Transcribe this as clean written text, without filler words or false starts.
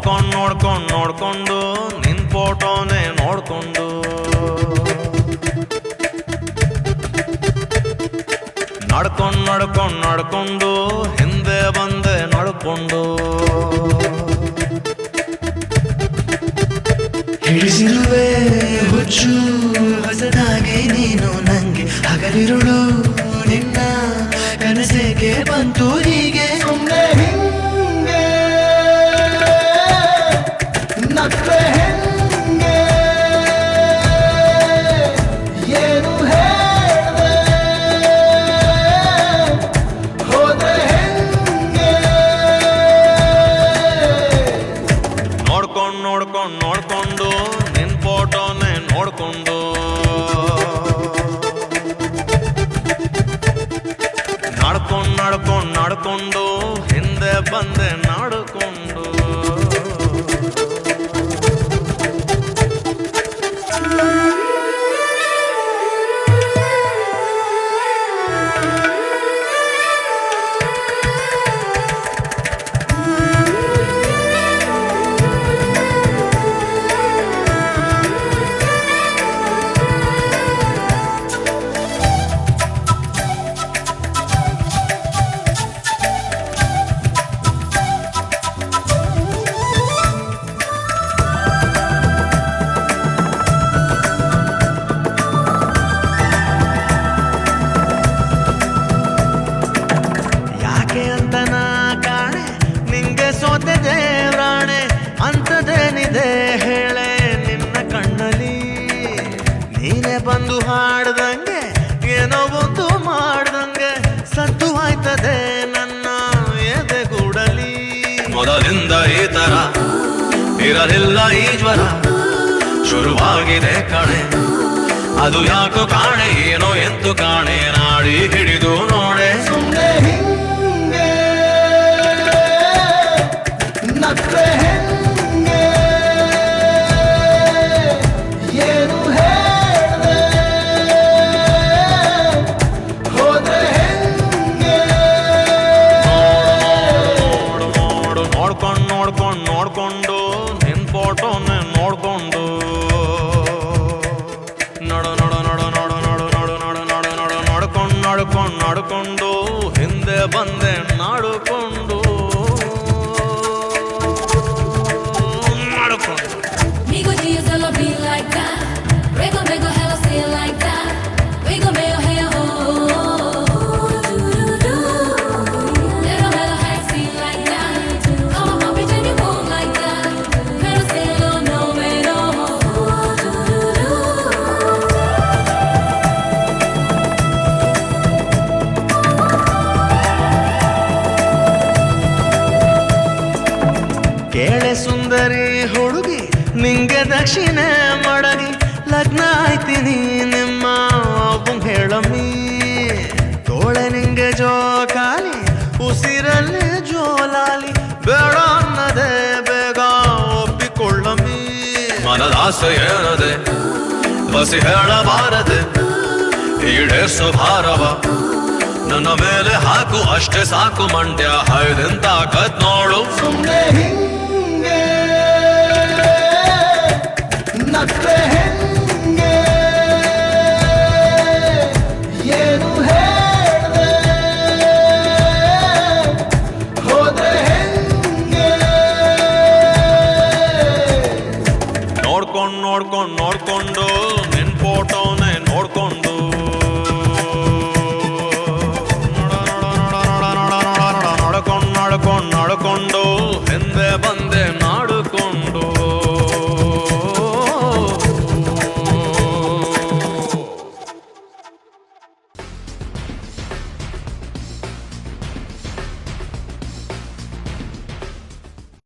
ನೋಡ್ಕೊಂಡು ನಿನ್ ಫೋಟೋನೇ ನೋಡ್ಕೊಂಡು ನಡ್ಕೊಂಡು ಹಿಂದೆ ಬಂದೆ ನಡ್ಕೊಂಡು ಹಿಡಿಸಿರುವೆ ಹುಚ್ಚು ಹೊಸದಾಗಿ ನೀನು ನಂಗೆ ಹಗಲಿರುಳು ನಿನ್ನ ಕನಸಿಗೆ ಬಂತು ಹೀಗೆ ಸುಮ್ಮನೆ ಹಿಂಗೆ ನಕ್ರೆ ಹೆಂಗೆ ಏನು ಹೇಳಿದೆ ಹೋದ್ರೆ ಹೆಂಗೆ ನೋಡ್ಕೊಂಡು ನಿನ್ ಫೋಟೋನೇ ನೋಡ್ಕೊಂಡು ನಡ್ಕೊಂಡು ಹಿಂದೆ ಬಂದೆ ನಡ್ಕೊಂಡು ಸೋತೆ ದೇವ್ರಾಣೆ ಅಂಥದ್ದೇನಿದೆ ಹೇಳೆ ನಿನ್ನ ಕಣ್ಣಲ್ಲಿ ನೀನೇ ಬಂದು ಹಾಡ್ದಂಗೆ ಏನೋ ಒಂದು ಮಾಡ್ದಂಗೆ ಸದ್ದು ಆಯ್ತದೆ ನನ್ನ ಎದೆಗೂಡಲಿ ಮೊದಲಿಂದ ಈ ತರ ಇರಲಿಲ್ಲ ಈ ಜ್ವರ ಶುರುವಾಗಿದೆ ಕಣೆ ಅದು ಯಾಕೋ ಕಾಣೆ ಏನೋ ಎಂತು ಕಾಣೆ ನಾಡಿ ಹಿಡಿದು ನೋಡೆ ಸುಮ್ಮನೆ ಹಿಂಗೆ ನಕ್ರೆ ಹೆಂಗೆ ಏನು ಹೇಳಿದೆ ಹೋದ್ರೆ ಹೆಂಗೆ ನೋಡ್ಕೊಂಡು ನಿನ್ ಫೋಟೋನೇ ನೋಡ್ಕೊಂಡು ನಡ್ಕೊಂಡು ಹಿಂದೆ ಬಂದೆ ನಡ್ಕೊಂಡು Me go G's gonna be like that. We gon' make a hell stay like that. We gon' make a hell do. Little metal head feel like that. Come on, pop it and you move like that. Metal stay low, no metal. ಕೇಳೆ ಸುಂದರಿ ಹುಡುಗಿ ನಿಂಗೆ ದಕ್ಷಿಣೆ ಮಡಗಿ ಲಗ್ನ ಆಯ್ತೀನಿ ನಿಮ್ಮ ಅಬ್ಬಂಗ್ ಹೇಳಮ್ಮಿ ತೋಳೆ ನಿಂಗೆ ಜೋಕಾಲಿ ಉಸಿರಲ್ಲಿ ಜೋಲಾಲಿ ಬೇಡ ಅನ್ನದೆ ಬೇಗ ಒಪ್ಪಿಕೊಳ್ಳಮ್ಮಿ ಮನದಾಸೆ ಏನದೆ ಬಸಿ ಹೇಳಬಾರದೆ ಈಡೇರ್ಸೋ ಭಾರವ ನನ್ನ ಮೇಲೆ ಹಾಕು ಅಷ್ಟೇ ಸಾಕು ಮಂಡ್ಯ ಹೈದೆಂತ ಕತ್ ನೋಡು ಸುಮ್ಮನೆ ಹಿಂಗೆ ನಕ್ರೆ ಹೆಂಗೆ